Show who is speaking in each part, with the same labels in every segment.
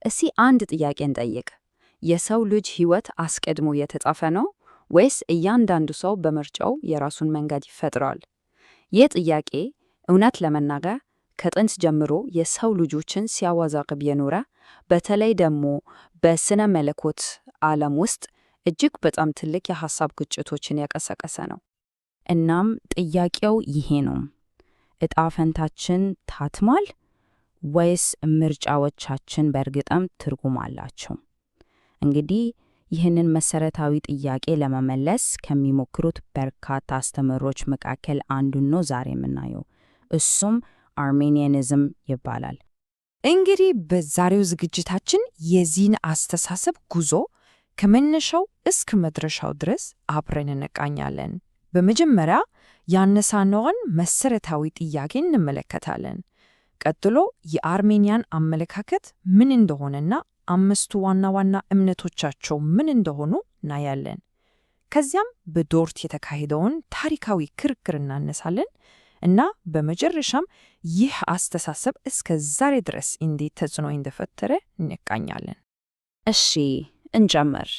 Speaker 1: እስቲ አንድ ጥያቄ እንጠይቅ። የሰው ልጅ ሕይወት አስቀድሞ የተጻፈ ነው ወይስ እያንዳንዱ ሰው በምርጫው የራሱን መንገድ ይፈጥራል? ይህ ጥያቄ እውነት ለመናገር ከጥንት ጀምሮ የሰው ልጆችን ሲያወዛግብ የኖረ በተለይ ደግሞ በስነ መለኮት ዓለም ውስጥ እጅግ በጣም ትልቅ የሐሳብ ግጭቶችን ያቀሰቀሰ ነው።
Speaker 2: እናም ጥያቄው ይሄ ነው፣ ዕጣ ፈንታችን ታትሟል ወይስ ምርጫዎቻችን በእርግጥም ትርጉም አላቸው? እንግዲህ ይህንን መሰረታዊ ጥያቄ ለመመለስ ከሚሞክሩት በርካታ አስተምህሮች መካከል አንዱን ነው ዛሬ የምናየው። እሱም አርሜኒያኒዝም ይባላል።
Speaker 3: እንግዲህ በዛሬው ዝግጅታችን የዚህን አስተሳሰብ ጉዞ ከመነሻው እስከ መድረሻው ድረስ አብረን እንቃኛለን። በመጀመሪያ ያነሳነውን መሰረታዊ ጥያቄ እንመለከታለን። ቀጥሎ የአርሜኒያን አመለካከት ምን እንደሆነና አምስቱ ዋና ዋና እምነቶቻቸው ምን እንደሆኑ እናያለን። ከዚያም በዶርት የተካሄደውን ታሪካዊ ክርክር እናነሳለን እና በመጨረሻም ይህ አስተሳሰብ እስከ ዛሬ ድረስ እንዴት ተጽዕኖ እንደፈጠረ እንቃኛለን።
Speaker 2: እሺ እንጀምር።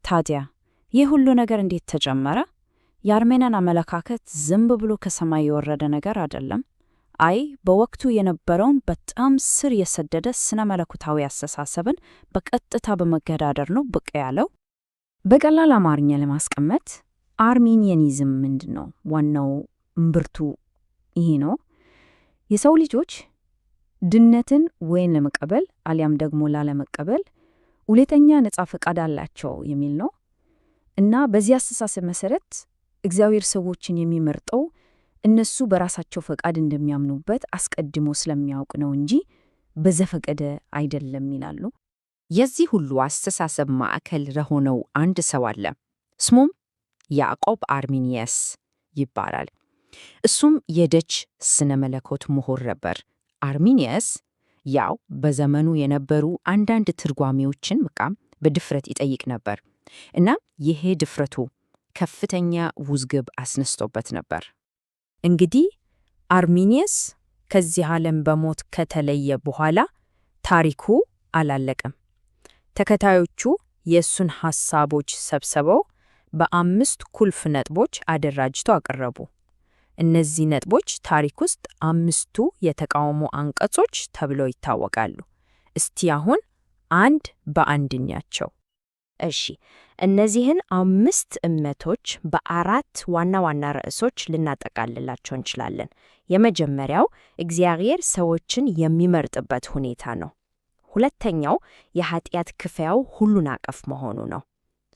Speaker 2: ታዲያ ይህ ሁሉ ነገር እንዴት ተጀመረ? የአርሜኒያን አመለካከት ዝም ብሎ ከሰማይ የወረደ ነገር አይደለም። አይ በወቅቱ የነበረውን በጣም ስር የሰደደ ስነ መለኮታዊ አስተሳሰብን በቀጥታ በመገዳደር ነው ብቅ ያለው። በቀላል አማርኛ ለማስቀመጥ አርሜኒያኒዝም ምንድን ነው? ዋናው እምብርቱ ይሄ ነው። የሰው ልጆች ድነትን ወይን ለመቀበል አሊያም ደግሞ ላለመቀበል ሁለተኛ ነጻ ፈቃድ አላቸው የሚል ነው እና በዚህ አስተሳሰብ መሰረት እግዚአብሔር ሰዎችን የሚመርጠው እነሱ በራሳቸው ፈቃድ እንደሚያምኑበት አስቀድሞ ስለሚያውቅ ነው እንጂ በዘፈቀደ አይደለም ይላሉ።
Speaker 1: የዚህ ሁሉ አስተሳሰብ ማዕከል ለሆነው አንድ ሰው አለ። ስሙም ያዕቆብ አርሜኒየስ ይባላል። እሱም የደች ስነ መለኮት ምሁር ነበር። አርሜኒየስ ያው በዘመኑ የነበሩ አንዳንድ ትርጓሜዎችን በድፍረት ይጠይቅ ነበር እና ይሄ ድፍረቱ ከፍተኛ ውዝግብ አስነስቶበት ነበር።
Speaker 3: እንግዲህ አርሜኒየስ ከዚህ ዓለም በሞት ከተለየ በኋላ ታሪኩ አላለቀም። ተከታዮቹ የእሱን ሐሳቦች ሰብስበው በ5 ቁልፍ ነጥቦች አደራጅተው አቀረቡ። እነዚህ ነጥቦች ታሪክ ውስጥ 5ቱ የተቃውሞ አንቀጾች ተብለው ይታወቃሉ። እስቲ አሁን አንድ በአንድ እንያቸው።
Speaker 4: እሺ፣ እነዚህን 5 እምነቶች በ4 ዋና ዋና ርዕሶች ልናጠቃልላቸው እንችላለን። የመጀመሪያው እግዚአብሔር ሰዎችን የሚመርጥበት ሁኔታ ነው። ሁለተኛው የኃጢአት ክፍያው ሁሉን አቀፍ መሆኑ ነው።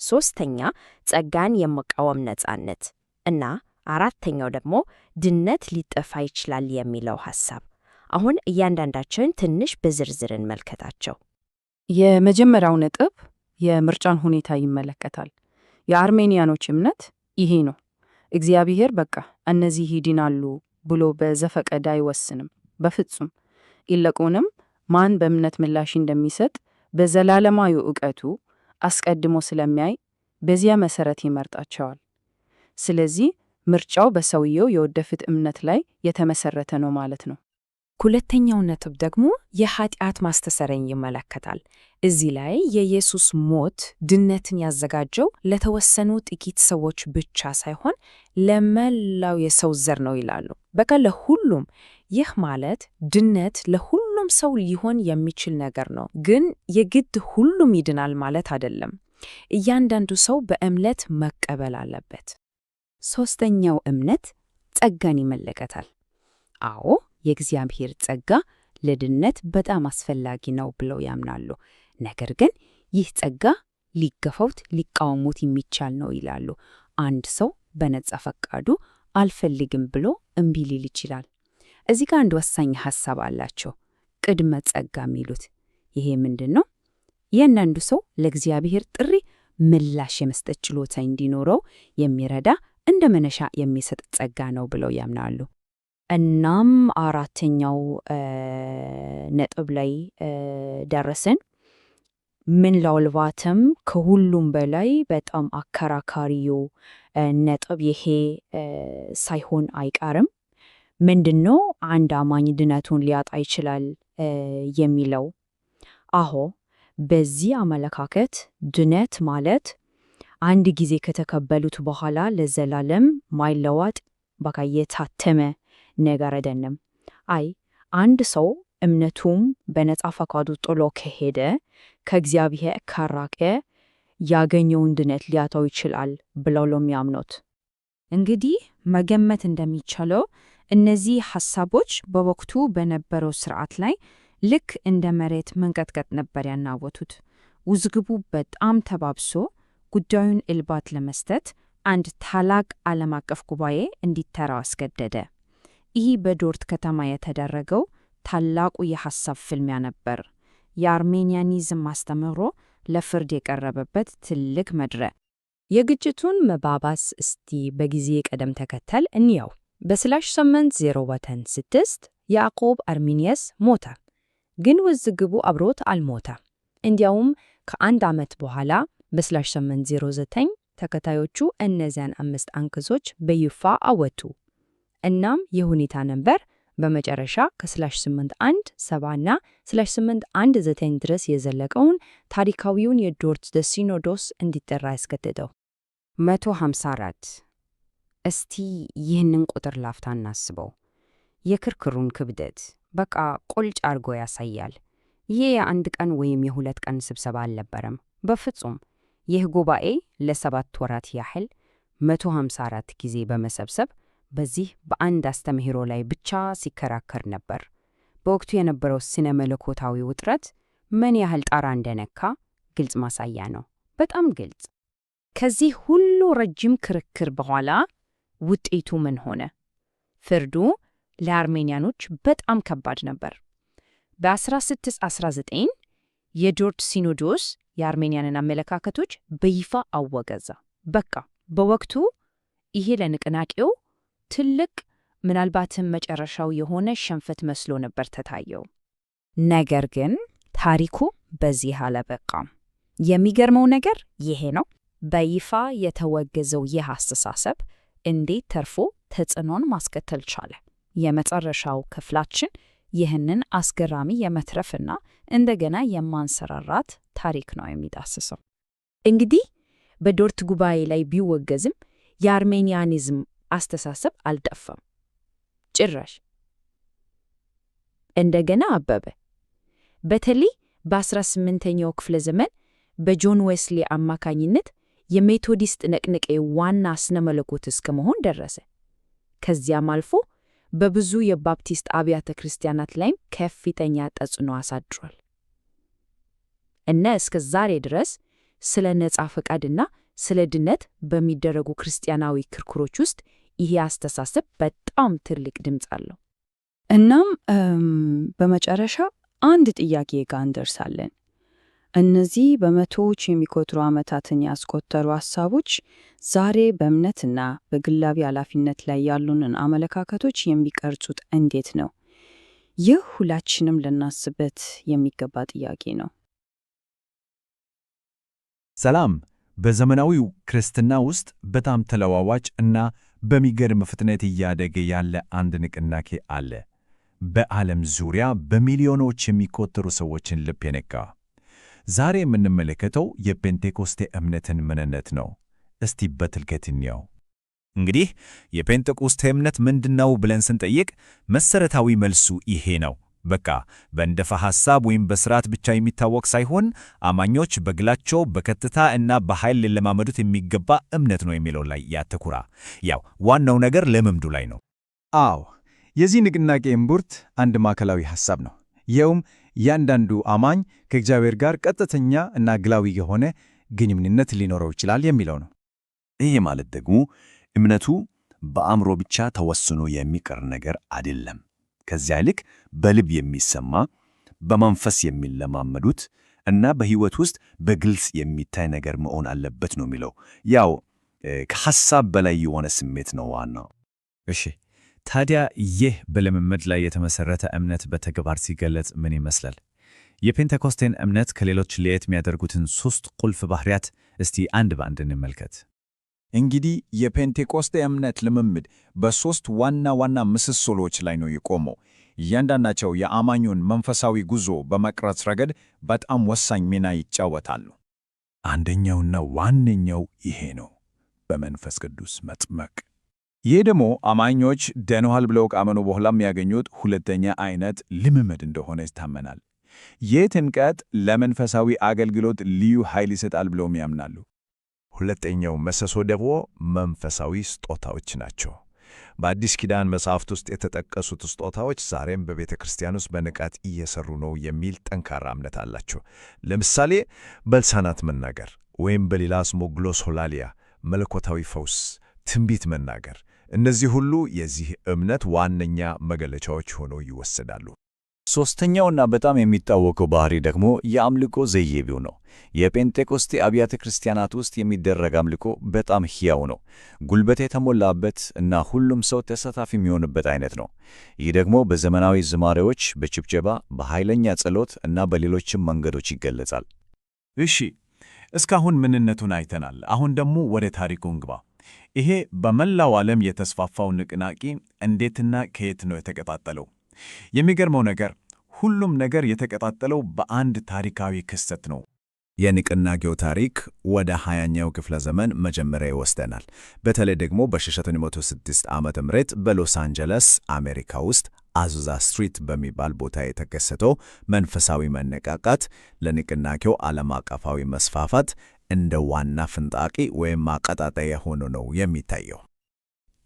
Speaker 4: ሶስተኛ ጸጋን የመቃወም ነጻነት እና አራተኛው ደግሞ ድነት ሊጠፋ ይችላል የሚለው ሐሳብ። አሁን እያንዳንዳቸውን ትንሽ በዝርዝር እንመልከታቸው።
Speaker 2: የመጀመሪያው ነጥብ የምርጫን ሁኔታ ይመለከታል። የአርሜኒያኖች እምነት ይሄ ነው። እግዚአብሔር በቃ እነዚህ ይድናሉ ብሎ በዘፈቀደ አይወስንም፣ በፍጹም። ይልቁንም ማን በእምነት ምላሽ እንደሚሰጥ በዘላለማዊ ዕውቀቱ አስቀድሞ ስለሚያይ በዚያ መሰረት ይመርጣቸዋል። ስለዚህ ምርጫው በሰውየው የወደፊት እምነት ላይ የተመሰረተ ነው ማለት ነው።
Speaker 3: ሁለተኛው ነጥብ ደግሞ የኃጢአት ማስተሰረይን ይመለከታል። እዚህ ላይ የኢየሱስ ሞት ድነትን ያዘጋጀው ለተወሰኑ ጥቂት ሰዎች ብቻ ሳይሆን ለመላው የሰው ዘር ነው ይላሉ። በቃ ለሁሉም። ይህ ማለት ድነት ለሁሉም ሰው ሊሆን የሚችል ነገር ነው፣ ግን የግድ ሁሉም ይድናል ማለት አይደለም። እያንዳንዱ ሰው በእምነት መቀበል አለበት።
Speaker 1: ሶስተኛው እምነት ጸጋን ይመለከታል። አዎ የእግዚአብሔር ጸጋ ለድነት በጣም አስፈላጊ ነው ብለው ያምናሉ። ነገር ግን ይህ ጸጋ ሊገፋውት ሊቃወሙት የሚቻል ነው ይላሉ። አንድ ሰው በነጻ ፈቃዱ አልፈልግም ብሎ እምቢ ሊል ይችላል። እዚህ ጋር አንድ ወሳኝ ሐሳብ አላቸው፣ ቅድመ ጸጋ የሚሉት። ይሄ ምንድን ነው? የእያንዳንዱ ሰው ለእግዚአብሔር ጥሪ ምላሽ የመስጠት ችሎታ እንዲኖረው የሚረዳ እንደ መነሻ የሚሰጥ ጸጋ ነው ብለው ያምናሉ።
Speaker 4: እናም አራተኛው ነጥብ ላይ ደረስን። ምናልባትም ከሁሉም በላይ በጣም አከራካሪው ነጥብ ይሄ ሳይሆን አይቀርም። ምንድነው? አንድ አማኝ ድነቱን ሊያጣ ይችላል የሚለው። አዎ በዚህ አመለካከት ድነት ማለት አንድ ጊዜ ከተቀበሉት በኋላ ለዘላለም ማይለወጥ በቃ የታተመ ነገር አይደለም። አይ አንድ ሰው እምነቱም በነጻ ፈቃዱ ጥሎ ከሄደ ከእግዚአብሔር ካራቀ ያገኘውን ድነት ሊያጣው ይችላል ብለው የሚያምኑት።
Speaker 2: እንግዲህ መገመት እንደሚቻለው እነዚህ ሐሳቦች በወቅቱ በነበረው ሥርዓት ላይ ልክ እንደ መሬት መንቀጥቀጥ ነበር ያናወጡት። ውዝግቡ በጣም ተባብሶ ጉዳዩን እልባት ለመስጠት አንድ ታላቅ ዓለም አቀፍ ጉባኤ እንዲጠራው አስገደደ። ይህ በዶርት ከተማ የተደረገው ታላቁ የሐሳብ ፍልሚያ ነበር። የአርሜኒያኒዝም አስተምህሮ ለፍርድ የቀረበበት ትልቅ መድረክ።
Speaker 1: የግጭቱን መባባስ እስቲ በጊዜ ቀደም ተከተል እንየው። በ/806 ያዕቆብ አርሜኒየስ ሞተ። ግን ውዝግቡ አብሮት አልሞተም። እንዲያውም ከአንድ ዓመት በኋላ በ/809 ተከታዮቹ እነዚያን 5 አንቀጾች በይፋ አወጡ። እናም ይህ ሁኔታ ነበር በመጨረሻ ከ/817 እና /819 ድረስ የዘለቀውን ታሪካዊውን የዶርት ሲኖዶስ እንዲጠራ ያስገደደው።
Speaker 2: 154 እስቲ ይህንን ቁጥር ላፍታ እናስበው። የክርክሩን ክብደት በቃ ቁልጭ አርጎ ያሳያል። ይሄ የአንድ ቀን ወይም የ2 ቀን ስብሰባ አልነበረም። በፍጹም ይህ ጉባኤ ለ7 ወራት ያህል 154 ጊዜ በመሰብሰብ በዚህ በአንድ አስተምህሮ ላይ ብቻ ሲከራከር ነበር። በወቅቱ የነበረው ስነ መለኮታዊ ውጥረት ምን ያህል ጣራ እንደነካ ግልጽ ማሳያ ነው። በጣም ግልጽ። ከዚህ ሁሉ ረጅም ክርክር በኋላ ውጤቱ ምን ሆነ? ፍርዱ ለአርሜኒያኖች በጣም ከባድ ነበር። በ1619 የዶርት ሲኖዶስ የአርሜኒያንን አመለካከቶች በይፋ አወገዘ። በቃ በወቅቱ ይሄ ለንቅናቄው ትልቅ ምናልባትም መጨረሻው የሆነ ሽንፈት መስሎ ነበር ተታየው። ነገር ግን ታሪኩ በዚህ አላበቃም። የሚገርመው ነገር ይሄ ነው። በይፋ የተወገዘው ይህ አስተሳሰብ እንዴት ተርፎ ተጽዕኖን ማስከተል ቻለ? የመጨረሻው ክፍላችን ይህንን አስገራሚ የመትረፍና እንደገና የማንሰራራት ታሪክ ነው የሚዳስሰው። እንግዲህ በዶርት ጉባኤ ላይ ቢወገዝም የአርሜኒያኒዝም አስተሳሰብ አልጠፋም። ጭራሽ እንደገና አበበ። በተለይ በ18ኛው ክፍለ ዘመን በጆን ዌስሊ አማካኝነት የሜቶዲስት ንቅናቄ ዋና ስነ መለኮት እስከ መሆን ደረሰ። ከዚያም አልፎ በብዙ የባፕቲስት አብያተ ክርስቲያናት ላይም ከፍተኛ ተጽዕኖ አሳድሯል። እና እስከ ዛሬ ድረስ ስለ ነጻ ፈቃድና ስለ ድነት በሚደረጉ ክርስቲያናዊ ክርክሮች ውስጥ ይህ አስተሳሰብ በጣም ትልቅ ድምፅ አለው።
Speaker 1: እናም በመጨረሻ አንድ ጥያቄ ጋር እንደርሳለን። እነዚህ በመቶዎች የሚቆጠሩ ዓመታትን ያስቆጠሩ ሐሳቦች ዛሬ በእምነትና በግላዊ ኃላፊነት ላይ ያሉንን አመለካከቶች የሚቀርጹት እንዴት ነው? ይህ ሁላችንም ልናስበት የሚገባ ጥያቄ ነው።
Speaker 5: ሰላም። በዘመናዊው ክርስትና ውስጥ በጣም ተለዋዋጭ እና በሚገርም ፍጥነት እያደገ ያለ አንድ ንቅናቄ አለ። በዓለም ዙሪያ በሚሊዮኖች የሚቆጠሩ ሰዎችን ልብ የነካ። ዛሬ የምንመለከተው የፔንቴኮስቴ እምነትን ምንነት ነው። እስቲ በጥልቀት እንየው። እንግዲህ የፔንቴኮስቴ እምነት ምንድነው ብለን ስንጠይቅ መሰረታዊ መልሱ ይሄ ነው። በቃ በንደፈ ሐሳብ ወይም በሥርዓት ብቻ የሚታወቅ ሳይሆን አማኞች በግላቸው በቀጥታ እና በኃይል ሊለማመዱት የሚገባ እምነት ነው የሚለው ላይ ያተኩራ። ያው ዋናው ነገር ልምምዱ ላይ ነው።
Speaker 6: አዎ፣ የዚህ ንቅናቄ እምብርት አንድ ማዕከላዊ ሐሳብ ነው። ይኸውም እያንዳንዱ አማኝ ከእግዚአብሔር ጋር ቀጥተኛ እና ግላዊ የሆነ ግንኙነት ሊኖረው ይችላል የሚለው ነው።
Speaker 5: ይህ ማለት ደግሞ እምነቱ በአእምሮ ብቻ ተወስኖ የሚቀር ነገር አይደለም። ከዚያ ይልቅ በልብ የሚሰማ፣ በመንፈስ የሚለማመዱት እና በሕይወት ውስጥ በግልጽ የሚታይ ነገር መሆን አለበት ነው የሚለው። ያው ከሐሳብ በላይ የሆነ ስሜት ነው ዋናው።
Speaker 7: እሺ፣ ታዲያ ይህ በልምምድ ላይ የተመሰረተ እምነት በተግባር ሲገለጽ ምን ይመስላል? የፔንቴኮስቴን እምነት ከሌሎች ለየት የሚያደርጉትን 3 ቁልፍ ባህሪያት እስቲ አንድ በአንድ እንመልከት።
Speaker 6: እንግዲህ የፔንቴኮስቴ እምነት ልምምድ በ3 ዋና ዋና ምሰሶዎች ላይ ነው የቆመው።
Speaker 5: እያንዳንዳቸው የአማኙን መንፈሳዊ ጉዞ በመቅረጽ ረገድ በጣም ወሳኝ ሚና ይጫወታሉ። አንደኛውና ዋነኛው ይሄ ነው፣ በመንፈስ ቅዱስ መጥመቅ። ይህ ደግሞ አማኞች ድነዋል ብለው ካመኑ በኋላ የሚያገኙት ሁለተኛ አይነት ልምምድ እንደሆነ ይታመናል። ይህ ጥምቀት ለመንፈሳዊ አገልግሎት ልዩ ኃይል ይሰጣል ብለውም ያምናሉ። ሁለተኛው ምሰሶ ደግሞ መንፈሳዊ ስጦታዎች ናቸው። በአዲስ ኪዳን መጽሐፍት ውስጥ የተጠቀሱት ስጦታዎች ዛሬም በቤተ ክርስቲያን ውስጥ በንቃት እየሰሩ ነው የሚል ጠንካራ እምነት አላቸው። ለምሳሌ በልሳናት መናገር ወይም በሌላ ስሙ ግሎሶላሊያ፣ መለኮታዊ ፈውስ፣ ትንቢት መናገር፣ እነዚህ ሁሉ የዚህ እምነት ዋነኛ መገለጫዎች ሆነው ይወሰዳሉ። ሦስተኛውና በጣም የሚታወቀው ባህሪ ደግሞ የአምልኮ ዘይቤው ነው። የጴንጤቆስጤ አብያተ ክርስቲያናት ውስጥ የሚደረግ አምልኮ በጣም ሕያው ነው፣ ጉልበት የተሞላበት እና ሁሉም ሰው ተሳታፊ የሚሆንበት አይነት ነው። ይህ ደግሞ በዘመናዊ ዝማሬዎች፣ በጭብጨባ፣ በኃይለኛ ጸሎት እና በሌሎችም መንገዶች ይገለጻል። እሺ፣ እስካሁን ምንነቱን አይተናል። አሁን ደግሞ ወደ ታሪኩ እንግባ። ይሄ በመላው ዓለም የተስፋፋው ንቅናቄ እንዴትና ከየት ነው የተቀጣጠለው? የሚገርመው ነገር ሁሉም ነገር የተቀጣጠለው በአንድ ታሪካዊ ክስተት ነው። የንቅናቄው ታሪክ ወደ 20ኛው ክፍለ ዘመን መጀመሪያ ይወስደናል። በተለይ ደግሞ በ1906 ዓመተ ምህረት በሎስ አንጀለስ አሜሪካ ውስጥ አዙዛ ስትሪት በሚባል ቦታ የተከሰተው መንፈሳዊ መነቃቃት ለንቅናቄው ዓለም አቀፋዊ መስፋፋት እንደ ዋና ፍንጣቂ ወይም ማቀጣጠያ ሆኖ ነው የሚታየው።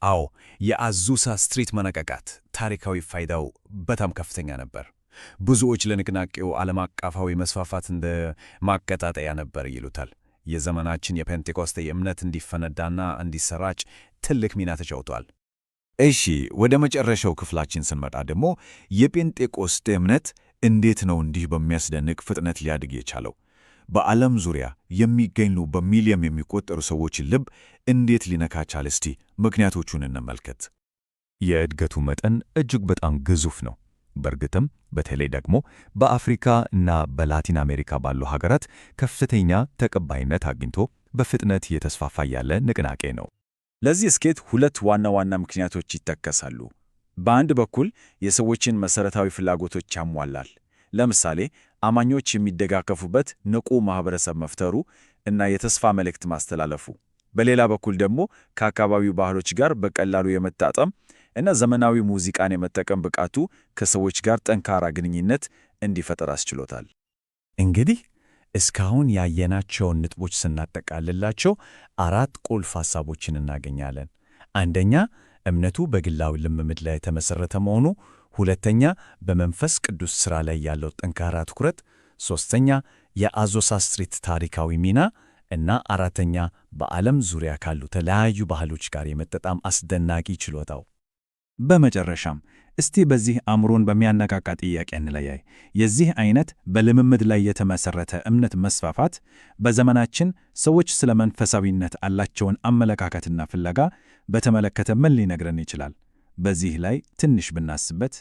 Speaker 5: አዎ፣ የአዙሳ ስትሪት መነቃቃት ታሪካዊ ፋይዳው በጣም ከፍተኛ ነበር። ብዙዎች ለንቅናቄው ዓለም አቀፋዊ መስፋፋት እንደ ማቀጣጠያ ነበር ይሉታል። የዘመናችን የፔንቴኮስቴ እምነት እንዲፈነዳና እንዲሰራጭ ትልቅ ሚና ተጫውቷል። እሺ፣ ወደ መጨረሻው ክፍላችን ስንመጣ ደግሞ የጴንጤቆስቴ እምነት እንዴት ነው እንዲህ በሚያስደንቅ ፍጥነት ሊያድግ የቻለው? በዓለም ዙሪያ የሚገኙ በሚሊዮን የሚቆጠሩ ሰዎችን ልብ እንዴት ሊነካ ቻለ? እስቲ ምክንያቶቹን እንመልከት። የእድገቱ መጠን እጅግ በጣም ግዙፍ ነው። በእርግጥም በተለይ ደግሞ በአፍሪካ እና በላቲን አሜሪካ ባሉ ሀገራት ከፍተኛ ተቀባይነት አግኝቶ በፍጥነት እየተስፋፋ ያለ ንቅናቄ ነው። ለዚህ ስኬት ሁለት ዋና ዋና ምክንያቶች ይጠቀሳሉ። በአንድ በኩል የሰዎችን መሠረታዊ ፍላጎቶች ያሟላል። ለምሳሌ አማኞች የሚደጋገፉበት ንቁ ማህበረሰብ መፍጠሩ እና የተስፋ መልእክት ማስተላለፉ። በሌላ በኩል ደግሞ ከአካባቢው ባህሎች ጋር በቀላሉ የመጣጠም እና ዘመናዊ ሙዚቃን የመጠቀም ብቃቱ ከሰዎች ጋር ጠንካራ ግንኙነት እንዲፈጠር አስችሎታል። እንግዲህ እስካሁን ያየናቸውን ነጥቦች ስናጠቃልላቸው 4 ቁልፍ ሐሳቦችን እናገኛለን። አንደኛ፣ እምነቱ በግላዊ ልምምድ ላይ የተመሠረተ መሆኑ። ሁለተኛ፣ በመንፈስ ቅዱስ ሥራ ላይ ያለው ጠንካራ ትኩረት። ሦስተኛ፣ የአዙሳ ስትሪት ታሪካዊ ሚና እና አራተኛ፣ በዓለም ዙሪያ ካሉ የተለያዩ ባህሎች ጋር የመጣጣም አስደናቂ ችሎታው። በመጨረሻም እስቲ በዚህ አእምሮን በሚያነቃቃ ጥያቄ እንለያይ። የዚህ አይነት በልምምድ ላይ የተመሠረተ እምነት መስፋፋት በዘመናችን ሰዎች ስለ መንፈሳዊነት ያላቸውን አመለካከትና ፍለጋ በተመለከተ ምን ሊነግረን ይችላል? በዚህ ላይ ትንሽ ብናስበት።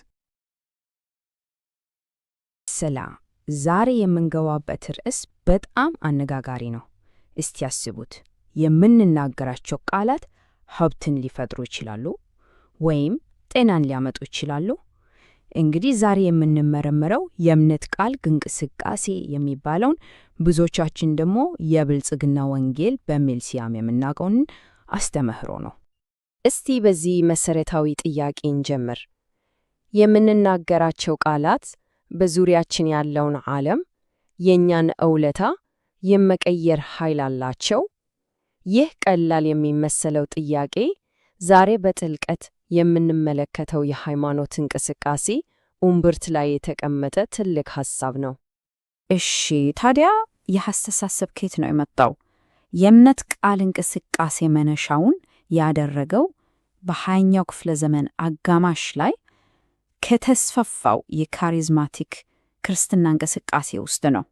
Speaker 4: ዛሬ የምንገባበት ርዕስ በጣም አነጋጋሪ ነው። እስቲ ያስቡት። የምንናገራቸው ቃላት ሀብትን ሊፈጥሩ ይችላሉ ወይም ጤናን ሊያመጡ ይችላሉ። እንግዲህ ዛሬ የምንመረምረው የእምነት ቃል እንቅስቃሴ የሚባለውን ብዙዎቻችን ደግሞ የብልጽግና ወንጌል በሚል ስያሜ የምናውቀውን አስተምህሮ ነው። እስቲ በዚህ መሰረታዊ ጥያቄ እንጀምር። የምንናገራቸው ቃላት በዙሪያችን ያለውን ዓለም፣ የእኛን እውነታ የመቀየር ኃይል አላቸው? ይህ ቀላል የሚመስለው ጥያቄ ዛሬ በጥልቀት የምንመለከተው የሃይማኖት እንቅስቃሴ እምብርት ላይ የተቀመጠ ትልቅ ሐሳብ ነው።
Speaker 2: እሺ፣ ታዲያ የአስተሳሰብ ከየት ነው የመጣው? የእምነት ቃል እንቅስቃሴ መነሻውን ያደረገው በ20ኛው ክፍለ ዘመን አጋማሽ ላይ ከተስፋፋው የካሪዝማቲክ ክርስትና እንቅስቃሴ ውስጥ ነው።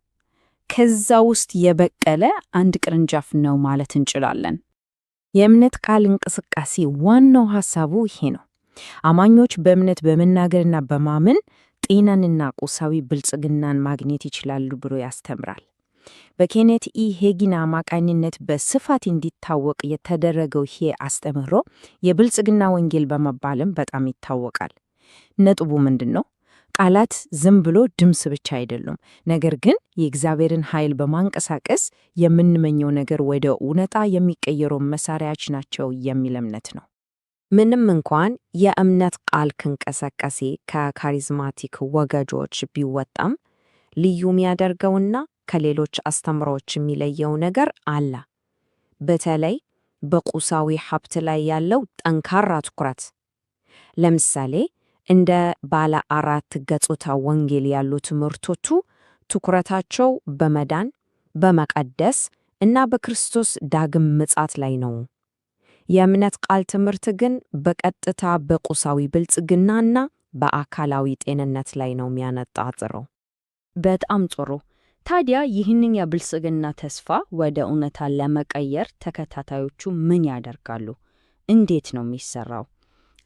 Speaker 2: ከዛ ውስጥ የበቀለ አንድ ቅርንጫፍ ነው ማለት እንችላለን። የእምነት ቃል እንቅስቃሴ ዋናው ሐሳቡ ይሄ ነው። አማኞች በእምነት በመናገርና በማመን ጤናንና ቁሳዊ ብልጽግናን ማግኘት ይችላሉ ብሎ ያስተምራል። በኬኔት ኢ ሄጊን አማካኝነት በስፋት እንዲታወቅ የተደረገው ይሄ አስተምህሮ የብልጽግና ወንጌል በመባልም በጣም ይታወቃል። ነጥቡ ምንድን ነው? ቃላት ዝም ብሎ ድምፅ ብቻ አይደሉም፣ ነገር ግን የእግዚአብሔርን ኃይል በማንቀሳቀስ የምንመኘው ነገር ወደ እውነታ የሚቀየሩ መሳሪያዎች ናቸው የሚል እምነት ነው።
Speaker 4: ምንም እንኳን የእምነት ቃል ከእንቅስቃሴ ከካሪዝማቲክ ወገጆች ቢወጣም ልዩ የሚያደርገውና ከሌሎች አስተምሮች የሚለየው ነገር አለ። በተለይ በቁሳዊ ሀብት ላይ ያለው ጠንካራ ትኩረት። ለምሳሌ እንደ ባለ 4 ገጽታ ወንጌል ያሉ ትምህርቶቹ ትኩረታቸው በመዳን፣ በመቀደስ እና በክርስቶስ ዳግም ምጽአት ላይ ነው። የእምነት ቃል ትምህርት ግን በቀጥታ በቁሳዊ ብልጽግናና በአካላዊ ጤንነት ላይ ነው የሚያነጣጥረው።
Speaker 2: በጣም ጥሩ። ታዲያ ይህንን የብልጽግና ተስፋ ወደ እውነታ ለመቀየር ተከታታዮቹ ምን ያደርጋሉ? እንዴት ነው የሚሰራው?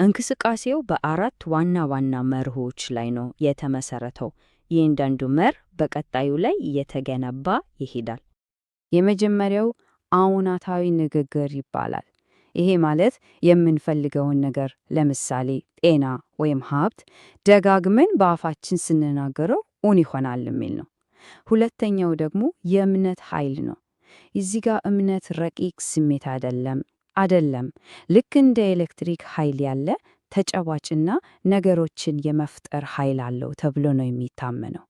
Speaker 2: እንቅስቃሴው በ4 ዋና ዋና መርሆች ላይ ነው የተመሰረተው። እያንዳንዱ መርህ በቀጣዩ ላይ እየተገነባ ይሄዳል። የመጀመሪያው አዎንታዊ ንግግር ይባላል። ይሄ ማለት የምንፈልገውን ነገር ለምሳሌ ጤና ወይም ሀብት ደጋግመን በአፋችን ስንናገረው እውን ይሆናል የሚል ነው። ሁለተኛው ደግሞ የእምነት ኃይል ነው። እዚህ ጋር እምነት ረቂቅ ስሜት አይደለም። ልክ እንደ ኤሌክትሪክ ኃይል ያለ ተጨባጭና ነገሮችን የመፍጠር ኃይል አለው ተብሎ ነው የሚታመነው።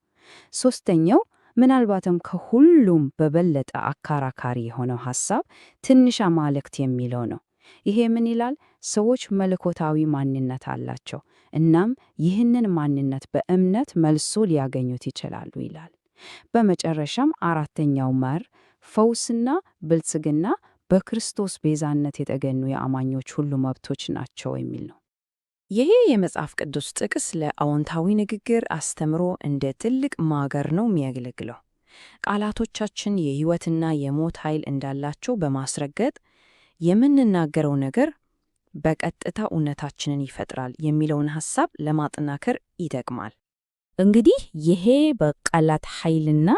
Speaker 2: ሶስተኛው ምናልባትም ከሁሉም በበለጠ አከራካሪ የሆነው ሐሳብ ትንሽ አማልክት የሚለው ነው። ይሄ ምን ይላል? ሰዎች መለኮታዊ ማንነት አላቸው፣ እናም ይህንን ማንነት በእምነት መልሶ ሊያገኙት ይችላሉ ይላል። በመጨረሻም አራተኛው መርህ ፈውስና ብልጽግና በክርስቶስ ቤዛነት የተገኙ የአማኞች ሁሉ መብቶች ናቸው የሚል ነው።
Speaker 3: ይሄ የመጽሐፍ ቅዱስ ጥቅስ ለአዎንታዊ ንግግር አስተምሮ እንደ ትልቅ ማገር ነው የሚያገለግለው። ቃላቶቻችን የሕይወትና የሞት ኃይል እንዳላቸው በማስረገጥ የምንናገረው ነገር በቀጥታ እውነታችንን ይፈጥራል የሚለውን ሐሳብ ለማጠናከር ይጠቅማል።
Speaker 2: እንግዲህ ይሄ በቃላት ኃይልና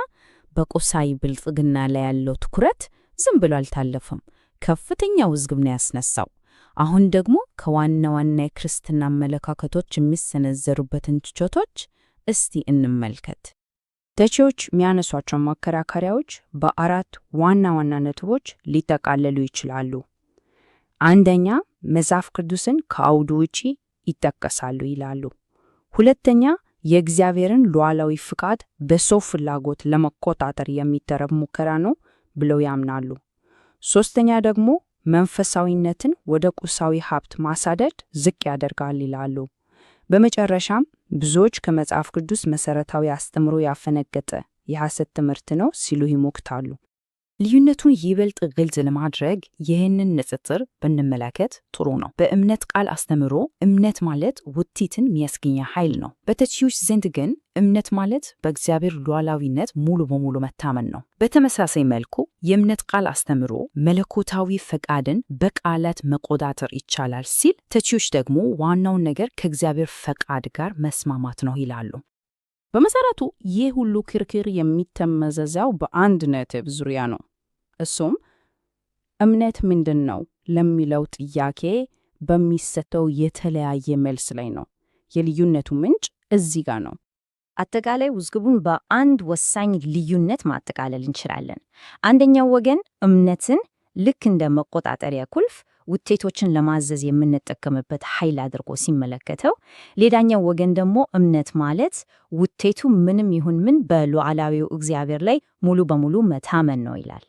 Speaker 2: በቁሳዊ ብልጽግና ላይ ያለው ትኩረት ዝም ብሎ አልታለፈም። ከፍተኛ ውዝግብ ነው ያስነሳው። አሁን ደግሞ ከዋና ዋና የክርስትና አመለካከቶች የሚሰነዘሩበትን ትችቶች እስቲ እንመልከት። ተቺዎች የሚያነሷቸው ማከራከሪያዎች በ4 ዋና ዋና ነጥቦች ሊጠቃለሉ ይችላሉ። አንደኛ፣ መጽሐፍ ቅዱስን ከአውዱ ውጪ ይጠቀሳሉ ይላሉ። ሁለተኛ፣ የእግዚአብሔርን ሉዓላዊ ፍቃድ በሰው ፍላጎት ለመቆጣጠር የሚደረግ ሙከራ ነው ብለው ያምናሉ። ሶስተኛ ደግሞ መንፈሳዊነትን ወደ ቁሳዊ ሀብት ማሳደድ ዝቅ ያደርጋል ይላሉ። በመጨረሻም ብዙዎች ከመጽሐፍ ቅዱስ መሰረታዊ አስተምሮ ያፈነገጠ የሐሰት ትምህርት ነው ሲሉ ይሞግታሉ። ልዩነቱን ይበልጥ ግልጽ ለማድረግ ይህንን ንጽጽር ብንመለከት ጥሩ ነው። በእምነት ቃል አስተምሮ እምነት ማለት ውጤትን የሚያስገኝ ኃይል ነው። በተቺዎች ዘንድ ግን እምነት ማለት በእግዚአብሔር ሉዓላዊነት ሙሉ በሙሉ መታመን ነው። በተመሳሳይ መልኩ የእምነት ቃል አስተምሮ መለኮታዊ ፈቃድን በቃላት መቆጣጠር ይቻላል ሲል፣ ተቺዎች ደግሞ ዋናውን ነገር ከእግዚአብሔር ፈቃድ ጋር መስማማት ነው ይላሉ። በመሰረቱ ይህ ሁሉ ክርክር የሚተመዘዘው በአንድ ነጥብ ዙሪያ ነው። እሱም እምነት ምንድን ነው ለሚለው ጥያቄ በሚሰጠው የተለያየ መልስ ላይ ነው። የልዩነቱ ምንጭ እዚህ ጋር ነው።
Speaker 1: አጠቃላይ ውዝግቡን በአንድ ወሳኝ ልዩነት ማጠቃለል እንችላለን። አንደኛው ወገን እምነትን ልክ እንደ መቆጣጠሪያ ቁልፍ ውጤቶችን ለማዘዝ የምንጠቀምበት ኃይል አድርጎ ሲመለከተው፣ ሌላኛው ወገን ደግሞ እምነት ማለት ውጤቱ ምንም ይሁን ምን በሉዓላዊው እግዚአብሔር ላይ ሙሉ በሙሉ መታመን ነው ይላል።